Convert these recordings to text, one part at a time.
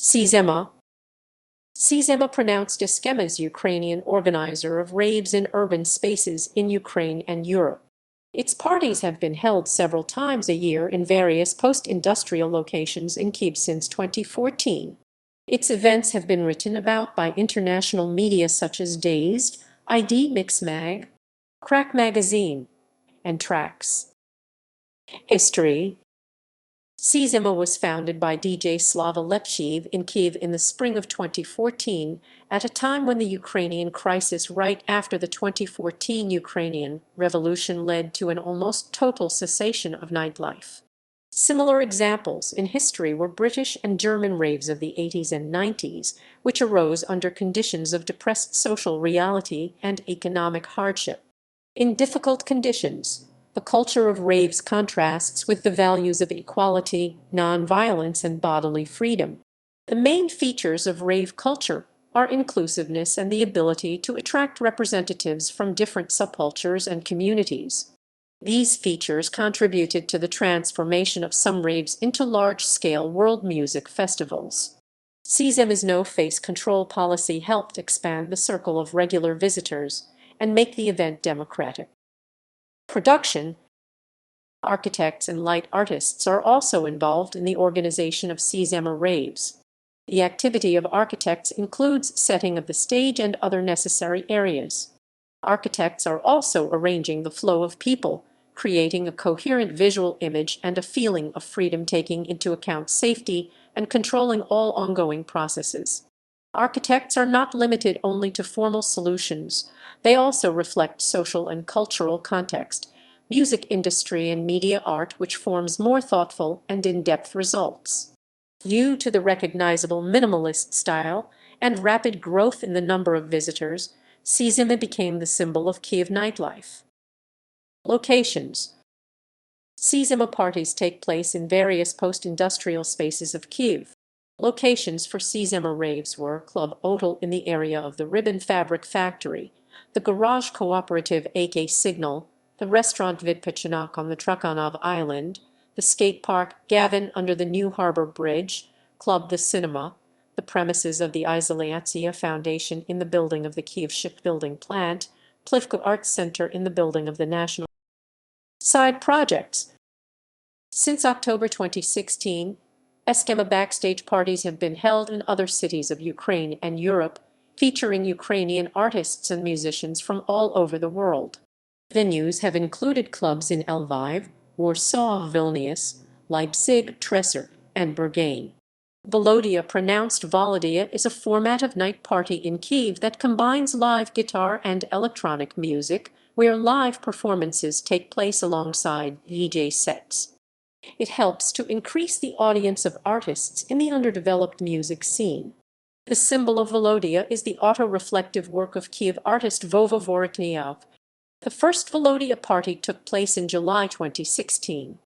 Cxema. Cxema, pronounced Skhema, is Ukrainian organizer of raves in urban spaces in Ukraine and Europe. Its parties have been held several times a year in various post-industrial locations in Kyiv since 2014. Its events have been written about by international media such as Dazed, Mixmag, Crack magazine, and Trax. History. Cxema was founded by DJ Slava Lepshiv in Kyiv in the spring of 2014, at a time when the Ukrainian crisis right after the 2014 Ukrainian revolution led to an almost total cessation of nightlife. Similar examples in history were British and German raves of the 80s and 90s, which arose under conditions of depressed social reality and economic hardship. In difficult conditions, the culture of raves contrasts with the values of equality, non-violence, and bodily freedom. The main features of rave culture are inclusiveness and the ability to attract representatives from different subcultures and communities. These features contributed to the transformation of some raves into large-scale world music festivals. Cxema's no-face control policy helped expand the circle of regular visitors and make the event democratic. Production. Architects and light artists are also involved in the organization of Cxema raves. The activity of architects includes setting of the stage and other necessary areas. Architects are also arranging the flow of people, creating a coherent visual image and a feeling of freedom, taking into account safety and controlling all ongoing processes. Architects are not limited only to formal solutions. They also reflect social and cultural context, music industry and media art, which forms more thoughtful and in-depth results. Due to the recognizable minimalist style and rapid growth in the number of visitors, Cxema became the symbol of Kyiv nightlife. Locations. Cxema parties take place in various post-industrial spaces of Kyiv. Locations for Cxema raves were Club Otel in the area of the Ribbon Fabric Factory, the Garage Cooperative AK Signal, the restaurant Vidpechenok on the Trakhanov Island, the skate park Gavin under the New Harbor Bridge, Club the Cinema, the premises of the Izolyatsiya Foundation in the building of the Kyiv Shipbuilding Plant, Plivka Arts Center in the building of the National. Side projects. Since October 2016, Skhema backstage parties have been held in other cities of Ukraine and Europe, featuring Ukrainian artists and musicians from all over the world. Venues have included clubs in Lviv, Warsaw, Vilnius, Leipzig, Tresor, and Bergane. Volodya, pronounced Volodya, is a format of night party in Kyiv that combines live guitar and electronic music, where live performances take place alongside DJ sets. It helps to increase the audience of artists in the underdeveloped music scene. The symbol of Volodya is the auto-reflective work of Kyiv artist Vova Vorotnyav. The first Volodya party took place in July 2016.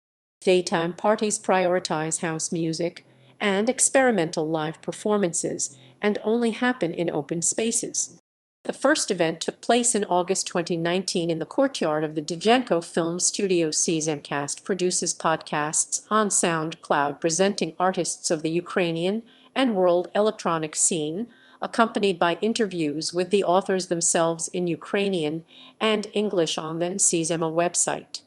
Daytime parties prioritize house music and experimental live performances and only happen in open spaces. The first event took place in August 2019 in the courtyard of the Djenko Film Studio. Cxemcast produces podcasts on SoundCloud presenting artists of the Ukrainian and world electronic scene, accompanied by interviews with the authors themselves in Ukrainian and English on the Cxema website.